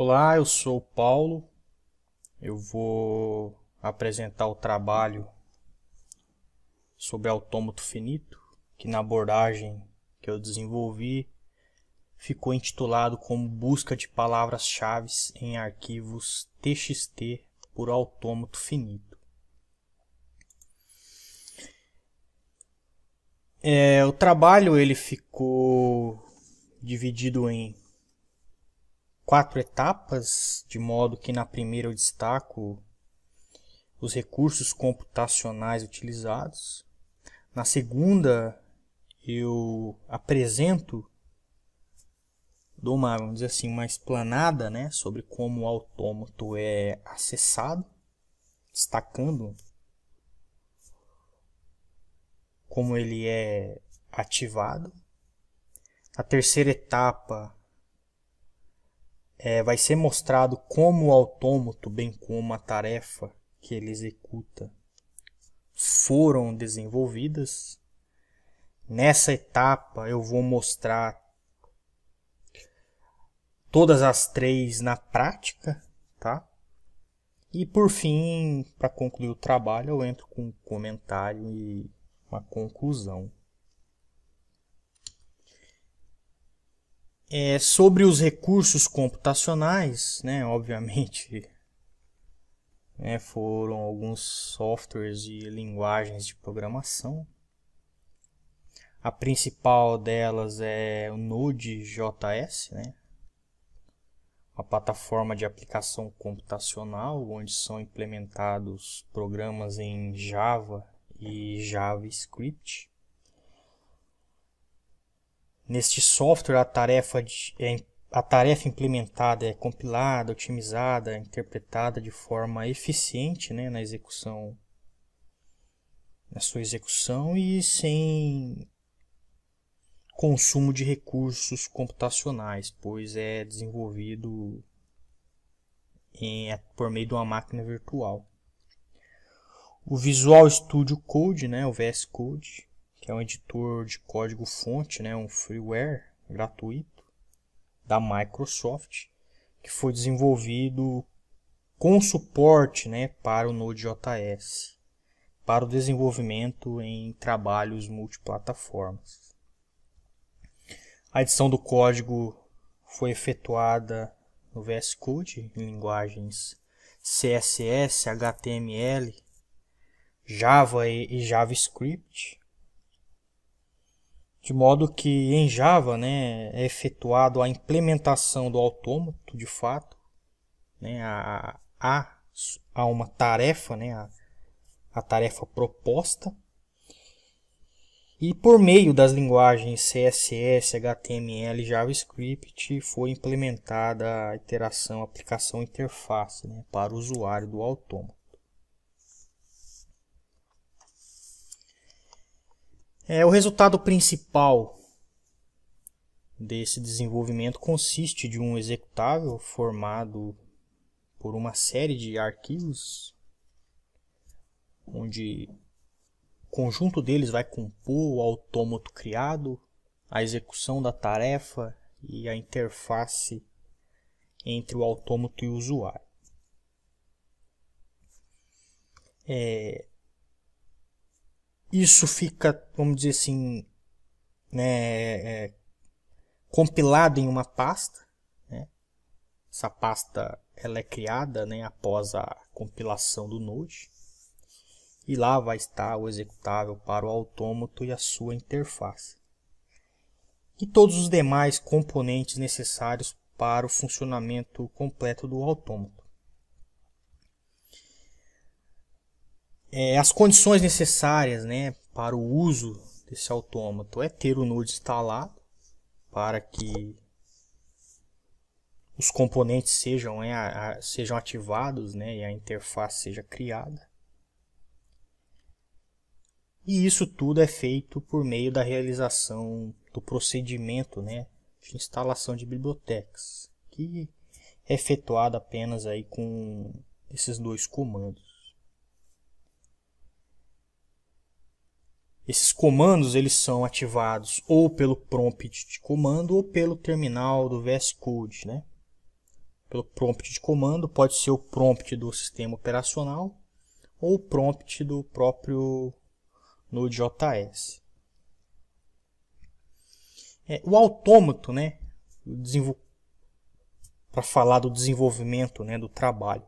Olá, eu sou o Paulo. Eu vou apresentar o trabalho sobre autômato finito, que na abordagem que eu desenvolvi ficou intitulado como Busca de palavras-chave em arquivos TXT por autômato finito. O trabalho ele ficou dividido em 4 etapas, de modo que na primeira eu destaco os recursos computacionais utilizados. Na segunda, eu apresento, dou uma, vamos dizer assim, uma explanada, né, sobre como o autômato é acessado, destacando como ele é ativado. A terceira etapa vai ser mostrado como o autômato, bem como a tarefa que ele executa, foram desenvolvidas. Nessa etapa eu vou mostrar todas as 3 na prática, tá? E por fim, para concluir o trabalho, eu entro com um comentário e uma conclusão. Sobre os recursos computacionais, né, obviamente, foram alguns softwares e linguagens de programação. A principal delas é o Node.js, né, uma plataforma de aplicação computacional onde são implementados programas em Java e JavaScript. Neste software, a tarefa implementada é compilada, otimizada, interpretada de forma eficiente, né, na sua execução e sem consumo de recursos computacionais, pois é desenvolvido por meio de uma máquina virtual. O Visual Studio Code, né, o VS Code, que é um editor de código-fonte, né, um freeware gratuito da Microsoft, que foi desenvolvido com suporte, né, para o Node.js, para o desenvolvimento em trabalhos multiplataformas. A edição do código foi efetuada no VS Code em linguagens CSS, HTML, Java e JavaScript, de modo que em Java, né, é efetuado a implementação do autômato de fato, né, há uma tarefa, né, a tarefa proposta, e por meio das linguagens CSS, HTML e JavaScript foi implementada a iteração aplicação interface, né, para o usuário do autômato. O resultado principal desse desenvolvimento consiste de um executável formado por uma série de arquivos, onde o conjunto deles vai compor o autômato criado, a execução da tarefa e a interface entre o autômato e o usuário. Isso fica, vamos dizer assim, né, compilado em uma pasta, né? Essa pasta ela é criada, né, após a compilação do Node. E lá vai estar o executável para o autômato e a sua interface. E todos os demais componentes necessários para o funcionamento completo do autômato. As condições necessárias, né, para o uso desse autômato é ter o Node instalado para que os componentes sejam ativados, né, e a interface seja criada. E isso tudo é feito por meio da realização do procedimento, né, de instalação de bibliotecas, que é efetuado apenas aí com esses 2 comandos. Esses comandos eles são ativados ou pelo prompt de comando ou pelo terminal do VS Code, né? pelo prompt de comando, pode ser o prompt do sistema operacional ou o prompt do próprio Node.js. O autômato, né, para falar do desenvolvimento, né, do trabalho.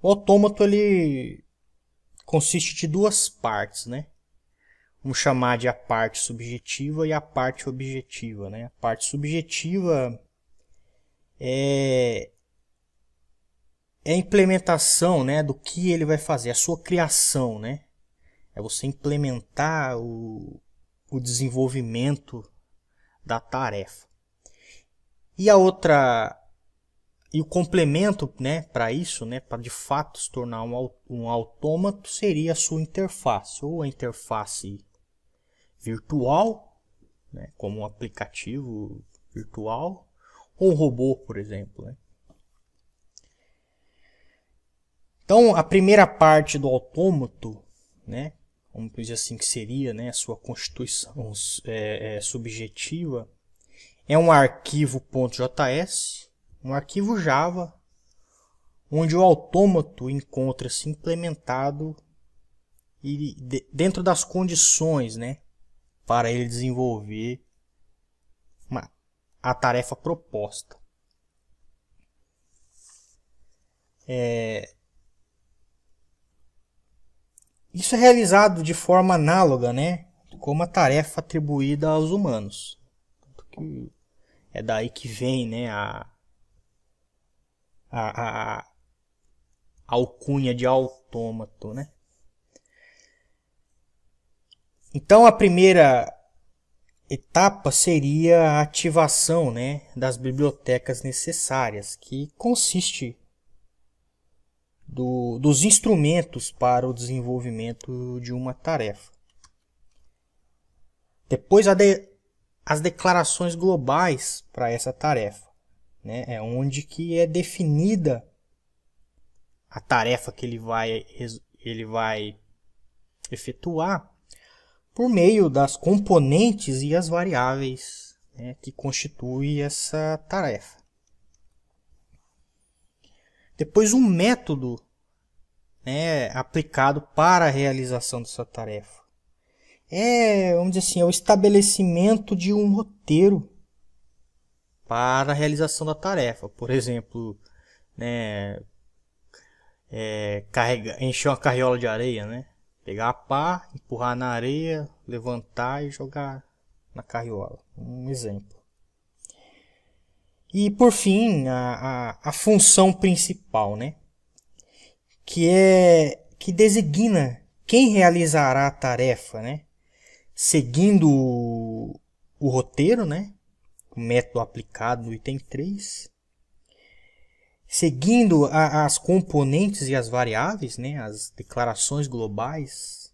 O autômato ele consiste de duas partes, né? Vamos chamar de a parte subjetiva e a parte objetiva, né? A parte subjetiva é a implementação, né, do que ele vai fazer, a sua criação, né? É você implementar o desenvolvimento da tarefa. E a outra, e o complemento, né, para isso, né, para de fato se tornar um autômato, seria a sua interface, ou a interface virtual, né, como um aplicativo virtual, ou um robô, por exemplo, né? Então, a primeira parte do autômato, né, vamos dizer assim que seria, né, a sua constituição subjetiva, é um arquivo .js, um arquivo Java, onde o autômato encontra-se implementado e dentro das condições, né, para ele desenvolver a tarefa proposta. Isso é realizado de forma análoga, né, como a tarefa atribuída aos humanos. É daí que vem, né, a alcunha de autômato, né? Então a primeira etapa seria a ativação, né, das bibliotecas necessárias, que consiste dos instrumentos para o desenvolvimento de uma tarefa. Depois as declarações globais para essa tarefa, né, é onde que é definida a tarefa que ele vai efetuar por meio das componentes e as variáveis, né, que constituem essa tarefa. Depois um método, né, aplicado para a realização dessa tarefa. Vamos dizer assim, é o estabelecimento de um roteiro para a realização da tarefa. Por exemplo, né, encher uma carriola de areia, né? Pegar a pá, empurrar na areia, levantar e jogar na carriola. Um exemplo. E por fim, a função principal, né? Que designa quem realizará a tarefa, né? Seguindo o roteiro, né? O método aplicado no item 3. Seguindo as componentes e as variáveis, né? As declarações globais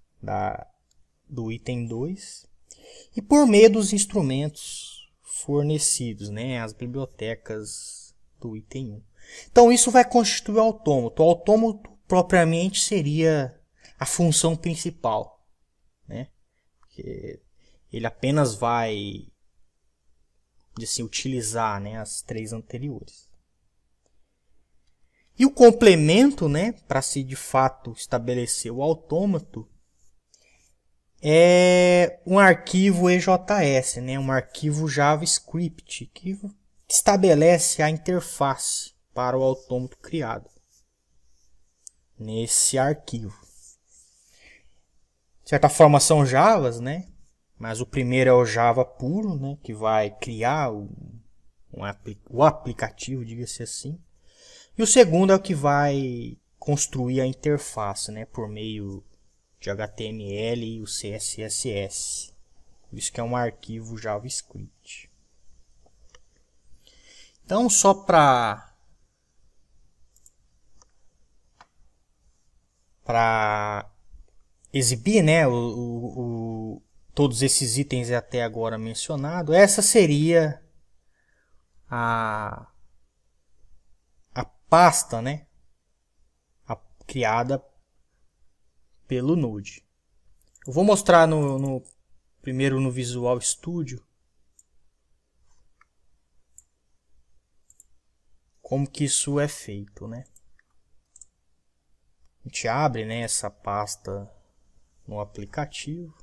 do item 2. E por meio dos instrumentos fornecidos, né? As bibliotecas do item 1. Então isso vai constituir o autômato. O autômato propriamente seria a função principal, né? Porque ele apenas vai assim, utilizar, né, as três anteriores. E o complemento, né, para se de fato estabelecer o autômato, é um arquivo EJS, né, um arquivo JavaScript, que estabelece a interface para o autômato criado nesse arquivo. De certa forma são Javas, né, mas o primeiro é o Java puro, né, que vai criar o aplicativo, diga-se assim. E o segundo é o que vai construir a interface, né, por meio de HTML e o CSS. Por isso que é um arquivo JavaScript. Então, só para exibir, né, todos esses itens até agora mencionados, essa seria a pasta, né, criada pelo Node. Eu vou mostrar primeiro no Visual Studio como que isso é feito, né? A gente abre, né, essa pasta no aplicativo.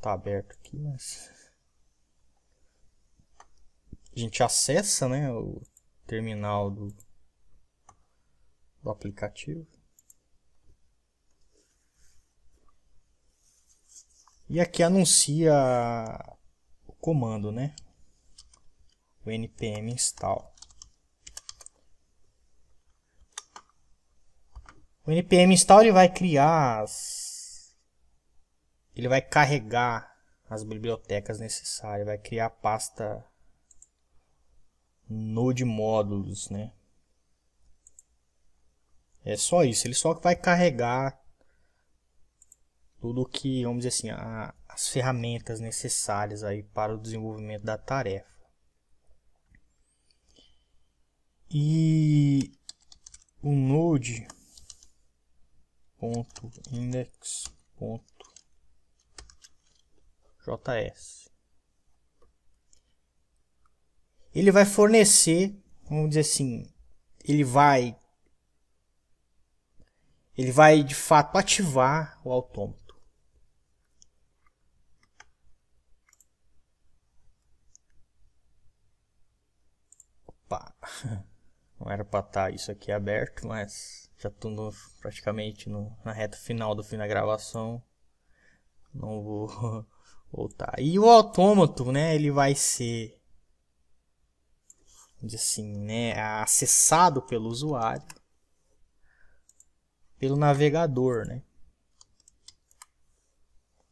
Tá aberto aqui, mas a gente acessa, né, o terminal do aplicativo. E aqui anuncia o comando, né? O npm install. O npm install ele vai criar ele vai carregar as bibliotecas necessárias, vai criar a pasta node módulos, né? É só isso, ele só vai carregar tudo que, vamos dizer assim, as ferramentas necessárias aí para o desenvolvimento da tarefa. E o node.index.js ele vai fornecer, vamos dizer assim, ele vai de fato ativar o autômato. Opa, não era para estar isso aqui aberto, mas já estou praticamente na reta final da gravação. Não vou voltar. E o autômato, né, ele vai ser, vamos dizer assim, né, acessado pelo usuário pelo navegador, né?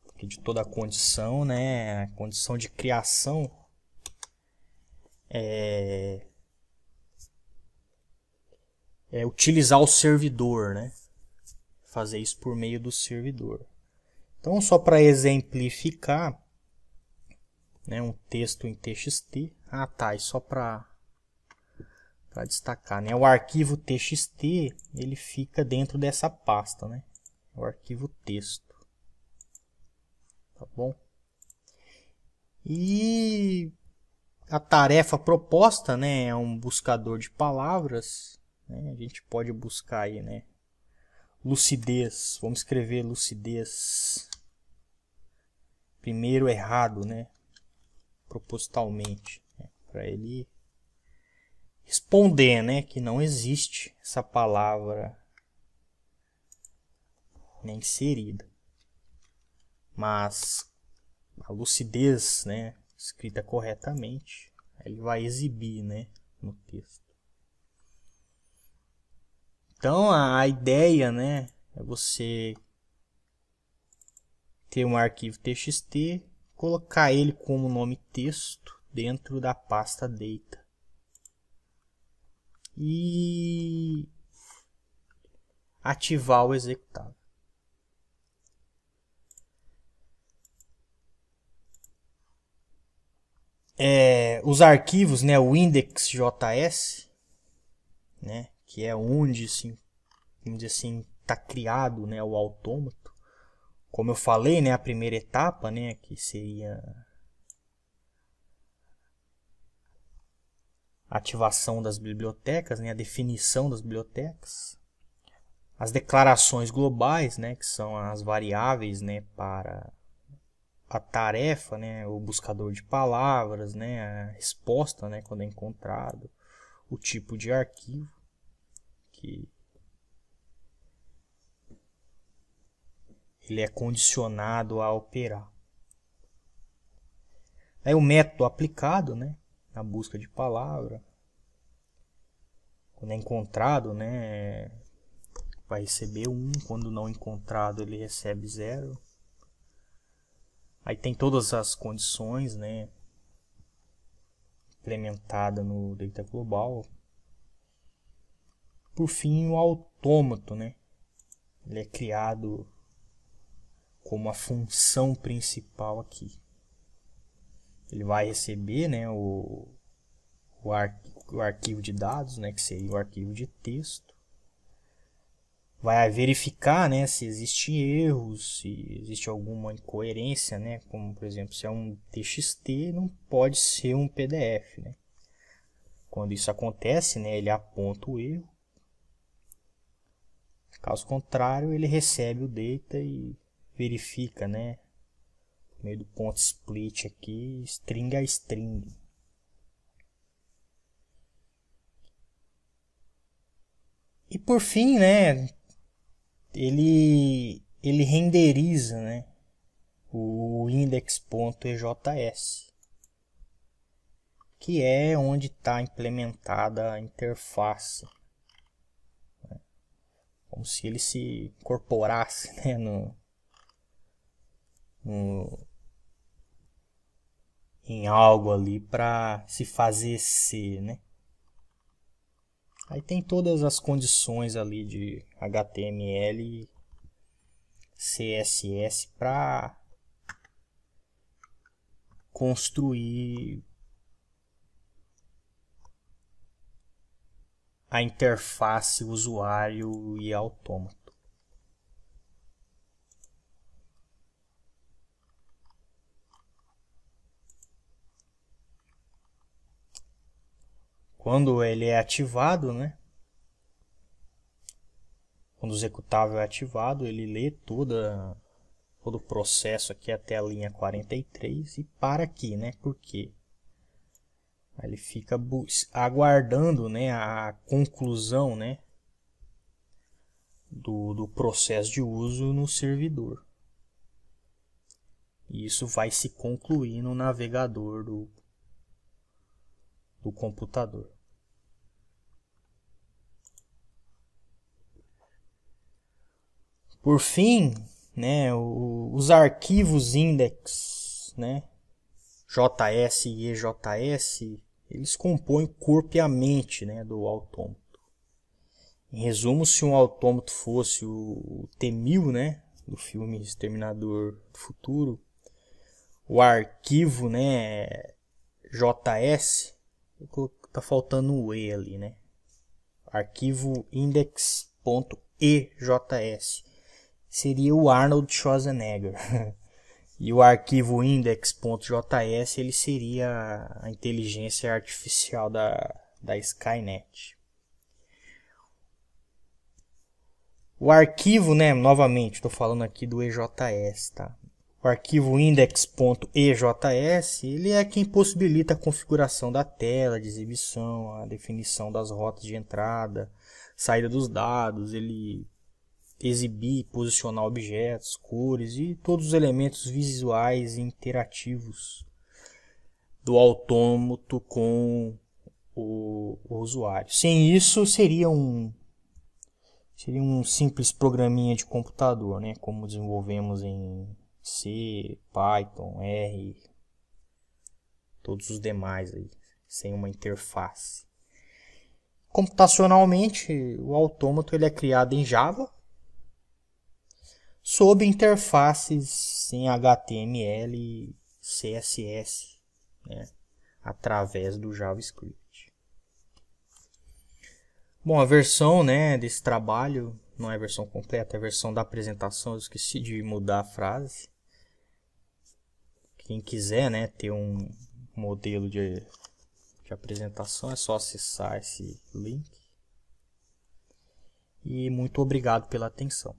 Porque de toda a condição, né, a condição de criação é utilizar o servidor, né? Fazer isso por meio do servidor. Então, só para exemplificar, né, um texto em TXT. Ah, tá, e só para destacar, né, o arquivo TXT ele fica dentro dessa pasta, né? O arquivo texto, tá bom? E a tarefa proposta, né, é um buscador de palavras, né? A gente pode buscar aí, né, lucidez. Vamos escrever lucidez primeiro errado, né, propositalmente, né, para ele responder, né, que não existe essa palavra nem inserida, mas a lucidez, né, escrita corretamente, ele vai exibir, né, no texto. Então a ideia, né, é você ter um arquivo TXT, colocar ele como nome texto dentro da pasta data e ativar o executável. Os arquivos, né, o index.js, né, que é onde, assim, vamos dizer assim, está criado, né, o autômato. Como eu falei, né, a primeira etapa, né, que seria a ativação das bibliotecas, né, a definição das bibliotecas, as declarações globais, né, que são as variáveis, né, para a tarefa, né, o buscador de palavras, né, a resposta, né, quando é encontrado, o tipo de arquivo que ele é condicionado a operar. Aí o método aplicado, né, na busca de palavra, quando é encontrado, né, vai receber 1, quando não encontrado ele recebe 0. Aí tem todas as condições, né, implementada no Data Global. Por fim, o autômato, né, ele é criado como a função principal aqui. Ele vai receber, né, o arquivo de dados, né, que seria o arquivo de texto. vai verificar, né, se existem erros, se existe alguma incoerência, né, como por exemplo, se é um TXT, não pode ser um PDF, né. Quando isso acontece, né, ele aponta o erro. Caso contrário, ele recebe o data e verifica, né, por meio do ponto split aqui, string a string. E por fim, né, ele renderiza, né, o index.ejs, que é onde está implementada a interface, né, como se ele se incorporasse, né, em algo ali para se fazer ser, né. Aí tem todas as condições ali de HTML e CSS para construir a interface usuário e autômato. Quando ele é ativado, né? Quando o executável é ativado, ele lê todo o processo aqui até a linha 43 e para aqui, né? Por quê? Ele fica aguardando, né, a conclusão, né, do processo de uso no servidor. E isso vai se concluir no navegador do computador. Por fim, né, os arquivos index, né, JS e EJS, eles compõem o corpo e a mente, né, do autômato. Em resumo, se um autômato fosse o T-1000, né, do filme Exterminador do Futuro, o arquivo, né, JS, tá faltando um E ali, né? Arquivo index.ejs seria o Arnold Schwarzenegger. E o arquivo index.js ele seria a inteligência artificial da Skynet. O arquivo, né, novamente, estou falando aqui do EJS, tá? O arquivo index.ejs ele é quem possibilita a configuração da tela de exibição, a definição das rotas de entrada, saída dos dados, ele exibir, posicionar objetos, cores e todos os elementos visuais e interativos do autômato com o usuário. Sem isso seria um simples programinha de computador, né? Como desenvolvemos em C, Python, R, todos os demais aí, sem uma interface. Computacionalmente, o autômato ele é criado em Java, sob interfaces em HTML e CSS, né, através do JavaScript. Bom, a versão, né, desse trabalho não é a versão completa, é a versão da apresentação. Eu esqueci de mudar a frase. Quem quiser, né, ter um modelo de apresentação é só acessar esse link. E muito obrigado pela atenção.